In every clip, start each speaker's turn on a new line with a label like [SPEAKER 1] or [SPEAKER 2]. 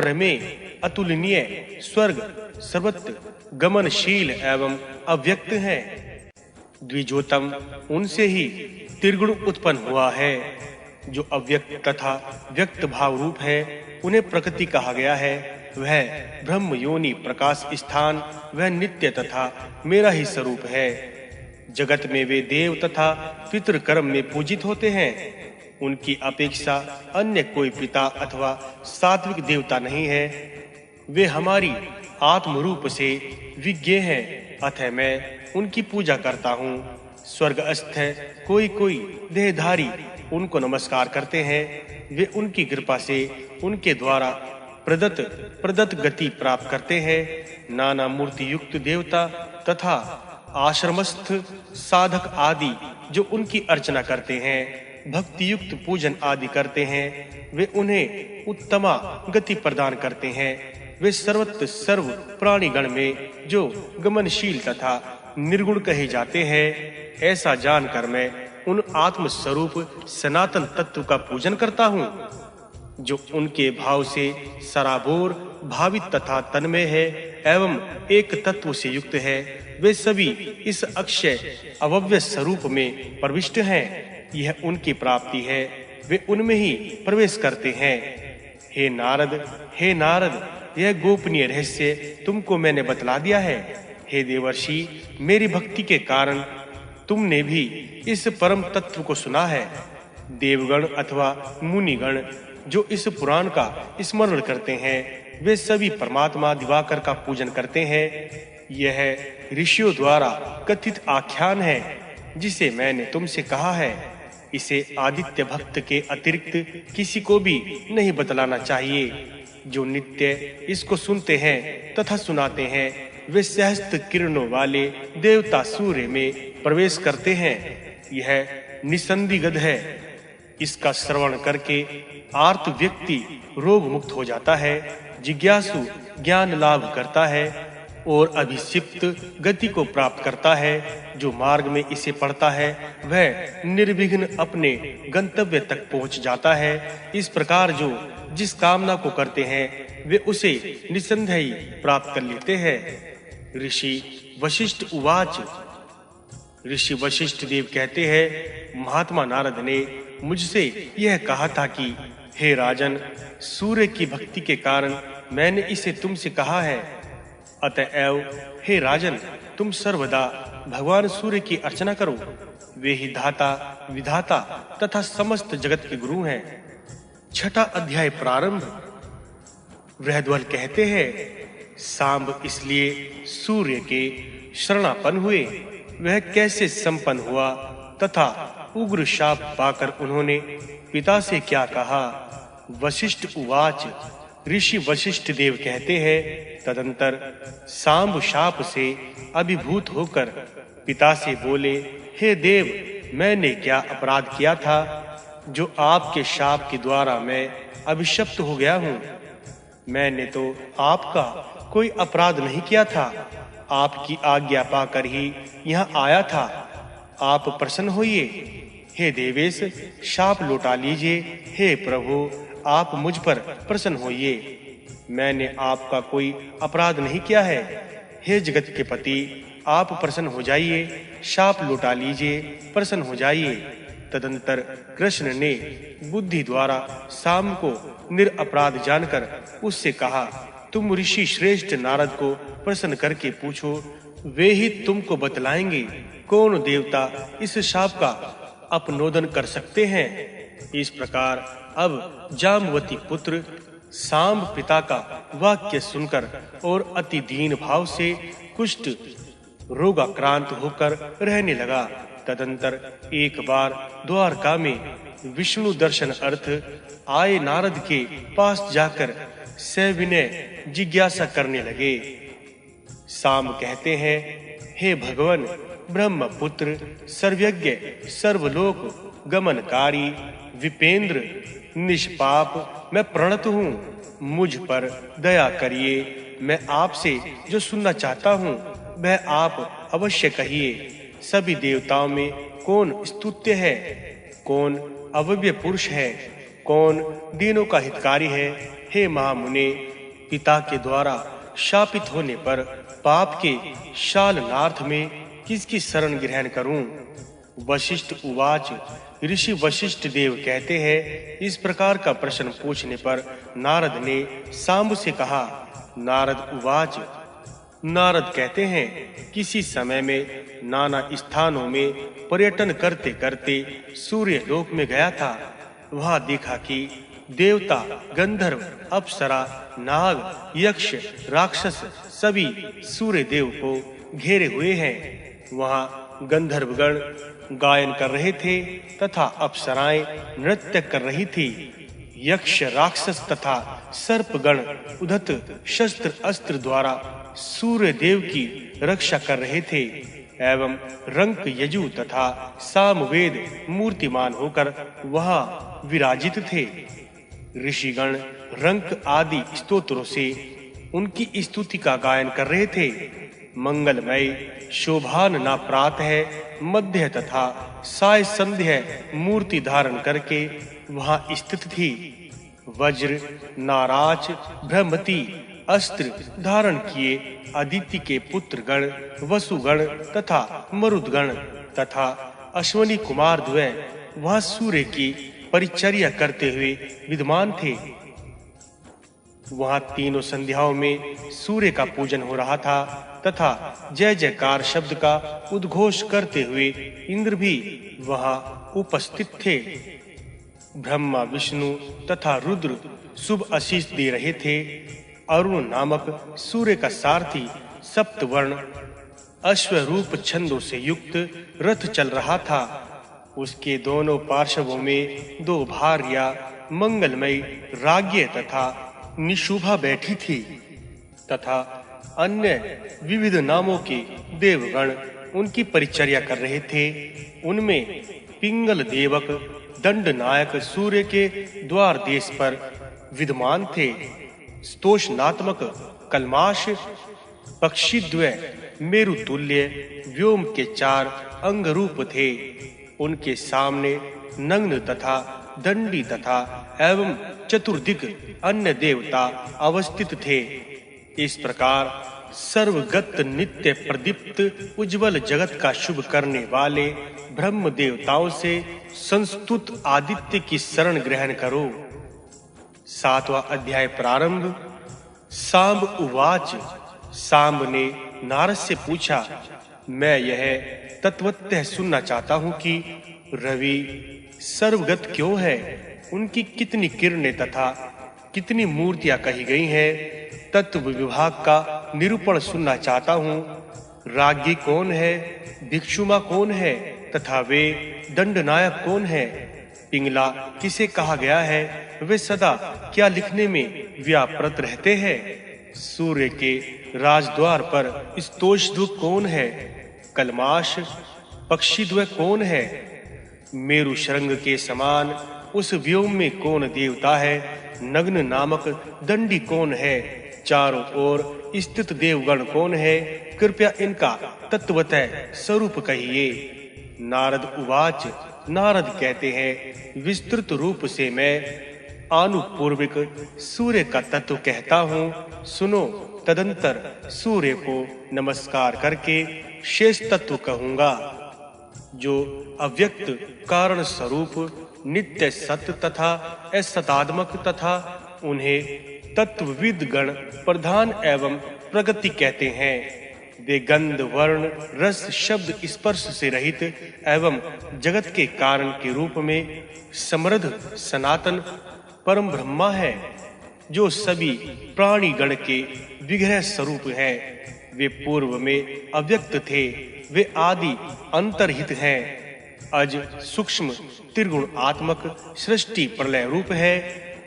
[SPEAKER 1] प्रमेय, अतुलनीय, स्वर्ग, सर्वत्र गमनशील एवं अव्यक्त है। द्विजोतम उनसे ही त्रिगुण उत्पन्न हुआ है। जो अव्यक्त तथा व्यक्त भाव रूप है उन्हें प्रकृति कहा गया है। वह ब्रह्म योनि प्रकाश स्थान वह नित्य तथा मेरा ही स्वरूप है। जगत में वे देव तथा पितृ कर्म में पूजित होते हैं। उनकी अपेक्षा अन्य कोई पिता अथवा सात्विक देवता नहीं है। वे हमारी आत्म रूप से विज्ञ हैं, अतः मैं उनकी पूजा करता हूँ। स्वर्गस्थ कोई देहधारी उनको नमस्कार करते हैं। वे उनकी कृपा से उनके द्वारा प्रदत्त गति प्राप्त करते हैं। नाना मूर्ति युक्त देवता तथा आश्रमस्थ साधक आदि जो उनकी अर्चना करते हैं, भक्ति युक्त पूजन आदि करते हैं, वे उन्हें उत्तमा गति प्रदान करते हैं। वे सर्वत्र सर्व प्राणीगण में जो गमनशील तथा निर्गुण कहे जाते हैं, ऐसा जानकर मैं उन आत्म स्वरूप सनातन तत्व का पूजन करता हूँ, जो उनके भाव से सराबोर भावित तथा तन्मय है एवं एक तत्व से युक्त है। वे सभी इस अक्षय अव्यय स्वरूप में प्रविष्ट हैं। यह उनकी प्राप्ति है, वे उनमें ही प्रवेश करते हैं। हे नारद, यह गोपनीय रहस्य तुमको मैंने बतला दिया है। हे देवर्षि, मेरी भक्ति के कारण तुमने भी इस परम तत्व को सुना है। देवगण अथवा मुनिगण जो इस पुराण का स्मरण करते हैं, वे सभी परमात्मा दिवाकर का पूजन करते हैं। यह ऋषियों द्वारा कथित आख्यान है, जिसे मैंने तुमसे कहा है। इसे आदित्य भक्त के अतिरिक्त किसी को भी नहीं बतलाना चाहिए। जो नित्य इसको सुनते हैं तथा सुनाते हैं, वे सहस्त्र किरणों वाले देवता सूर्य में प्रवेश करते हैं। यह निसंदिग्ध है। इसका श्रवण करके आर्त व्यक्ति रोग मुक्त हो जाता है, जिज्ञासु ज्ञान लाभ करता है और अभिषिप्त गति को प्राप्त करता है। जो मार्ग में इसे पढ़ता है वह निर्विघ्न अपने गंतव्य तक पहुंच जाता है। इस प्रकार जो जिस कामना को करते हैं वे उसे निसंदेह ही प्राप्त कर लेते हैं। ऋषि वशिष्ठ उवाच। ऋषि वशिष्ठ देव कहते हैं, महात्मा नारद ने मुझसे यह कहा था कि हे राजन, सूर्य की भक्ति के कारण मैंने इसे तुमसे कहा है। अतएव हे राजन, तुम सर्वदा भगवान सूर्य की अर्चना करो। वे ही धाता विधाता तथा समस्त जगत के गुरु हैं। छठा अध्याय प्रारंभ। बृहद्वल कहते हैं, सांब इसलिए सूर्य के शरणापन्न हुए। वह कैसे संपन्न हुआ तथा उग्र शाप पाकर उन्होंने पिता से क्या कहा। वशिष्ठ उवाच। ऋषि वशिष्ठ देव कहते हैं, तदंतर सांब शाप से अभिभूत होकर पिता से बोले, हे देव, मैंने क्या अपराध किया था जो आपके शाप के द्वारा मैं अभिशप्त हो गया हूँ। मैंने तो आपका कोई अपराध नहीं किया था। आपकी आज्ञा पाकर ही यहाँ आया था। आप प्रसन्न होइए। हे देवेश, शाप लौटा लीजिए। हे प्रभु, आप मुझ पर प्रसन्न होइए। मैंने आपका कोई अपराध नहीं किया है। हे जगत के पति, आप प्रसन्न हो जाइए। शाप लौटा लीजिए, प्रसन्न हो जाइए। तदंतर कृष्ण ने बुद्धि द्वारा सांब को निरपराध जानकर उससे कहा, तुम ऋषि श्रेष्ठ नारद को प्रसन्न करके पूछो, वे ही तुमको बतलाएंगे कौन देवता इस शाप का अपनोदन कर सकते हैं। इस प्रकार अब जाम्बवती पुत्र सांब पिता का वाक्य सुनकर और अति दीन भाव से कुष्ठ रोगाक्रांत होकर रहने लगा। तदंतर एक बार द्वारका में विष्णु दर्शन अर्थ आए नारद के पास जाकर सविनय जिज्ञासा करने लगे। सांब कहते हैं, हे भगवान, ब्रह्मपुत्र, सर्वज्ञ, सर्वलोक गमनकारी, विपेंद्र, निष्पाप मैं प्रणत हूँ। मुझ पर दया करिए। मैं आपसे जो सुनना चाहता हूँ वह आप अवश्य कहिए। सभी देवताओं में कौन स्तुत्य है, कौन अव्यय पुरुष है, कौन दीनों का हितकारी है। हे महामुने, पिता के द्वारा शापित होने पर पाप के शालनार्थ में किसकी शरण ग्रहण करूं? वशिष्ठ उवाच। ऋषि वशिष्ठ देव कहते हैं, इस प्रकार का प्रश्न पूछने पर नारद ने सांब से कहा। नारद उवाच। नारद कहते हैं, किसी समय में नाना स्थानों में पर्यटन करते करते सूर्य लोक में गया था। वहां देखा कि देवता, गंधर्व, अप्सरा, नाग, यक्ष, राक्षस सभी सूर्य देव को घेरे हुए हैं। वहां गंधर्वगण गायन कर रहे थे तथा अप्सराएं नृत्य कर रही थी। यक्ष, राक्षस तथा सर्पगण उद्धत शस्त्र अस्त्र द्वारा सूर्य देव की रक्षा कर रहे थे एवं रंक, यजु तथा सामवेद मूर्तिमान होकर वहां विराजित थे। ऋषिगण रंक आदि स्तोत्रों से उनकी स्तुति का गायन कर रहे थे। मंगलमय, शोभान प्रातः, मध्य तथा साय संध्या मूर्ति धारण करके वहां स्थित थी। वज्र, नाराज, ब्रह्मति अस्त्र धारण किए अदिति के पुत्र गण, वसुगण तथा मरुदगण तथा अश्वनी कुमार द्वय वहां सूर्य की परिचर्या करते हुए विद्यमान थे। वहां तीनों संध्याओं में सूर्य का पूजन हो रहा था तथा जय जयकार शब्द का उद्घोष करते हुए इंद्र भी वहां उपस्थित थे। ब्रह्मा, विष्णु तथा रुद्र शुभ आशीष दे रहे थे। अरुण नामक सूर्य का सारथी सप्तवर्ण अश्वरूप छंदों से युक्त रथ चल रहा था। उसके दोनों पार्श्वों में दो भार्या मंगलमयी राज्ञ तथा निशुभा बैठी थी तथा अन्य विविध नामों के देवगण उनकी परिचर्या कर रहे थे। उनमें पिंगल देवक दंडनायक सूर्य के द्वार देश पर विद्यमान थे। स्तोषनात्मक कलमाश पक्षीद्वय मेरु तुल्य व्योम के 4 अंग रूप थे। उनके सामने नग्न तथा दंडी तथा एवं चतुर्दिक अन्य देवता अवस्थित थे। इस प्रकार सर्वगत नित्य प्रदीप्त उज्जवल जगत का शुभ करने वाले ब्रह्म देवताओं से संस्तुत आदित्य की शरण ग्रहण करो। 7वां अध्याय प्रारंभ। सांब उवाच। सांब ने नारद से पूछा, मैं यह तत्वतः सुनना चाहता हूं कि रवि सर्वगत क्यों है, उनकी कितनी किरणें तथा कितनी मूर्तियां कही गई हैं। तत्व विभाग का निरूपण सुनना चाहता हूं। राज्ञी कौन है, भिक्षुमा कौन है तथा वे दंडनायक कौन है। पिंगला किसे कहा गया है, वे सदा क्या लिखने में व्यापृत रहते हैं। सूर्य के राजद्वार पर स्तोषधु कौन है, कलमाश पक्षीद्वय कौन है, मेरु शृंग के समान उस व्योम में कौन देवता है, नग्न नामक दंडी कौन है, चारों ओर स्थित देवगण कौन है, कृपया इनका तत्वतः स्वरूप कहिए। नारद उवाच। नारद कहते हैं, विस्तृत रूप से मैं आनुपूर्विक सूर्य का तत्व कहता हूँ, सुनो। तदंतर सूर्य को नमस्कार करके शेष तत्व कहूँगा, जो अव्यक्त कारण स्वरूप नित्य सत्य तथा असतात्मक तथा उन्हें तत्वविद गण प्रधान एवं प्रगति कहते हैं। वे गंध, वर्ण, रस, शब्द, स्पर्श से रहित एवं जगत के कारण के रूप में समृद्ध सनातन परम ब्रह्मा है, जो सभी प्राणी गण के विग्रह स्वरूप है। वे पूर्व में अव्यक्त थे, वे आदि अंतर्हित हैं। अज सूक्ष्म त्रिगुण आत्मक सृष्टि प्रलय रूप है,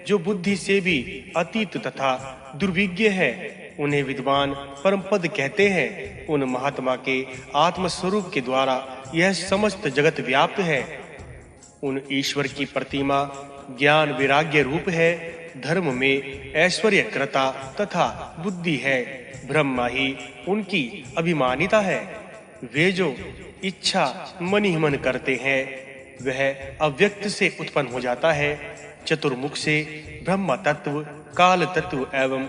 [SPEAKER 1] जो बुद्धि से भी अतीत तथा दुर्विज्ञ है। उन्हें विद्वान परम पद कहते हैं। उन महात्मा के आत्म स्वरूप के द्वारा यह समस्त जगत व्याप्त है। उन ईश्वर की प्रतिमा ज्ञान वैराग्य रूप है। धर्म में ऐश्वर्य कृता तथा बुद्धि है। ब्रह्मा ही उनकी अभिमानिता है। वे जो इच्छा मन ही मन करते हैं, वह अव्यक्त से उत्पन्न हो जाता है। चतुर्मुख से ब्रह्म तत्व, काल तत्व एवं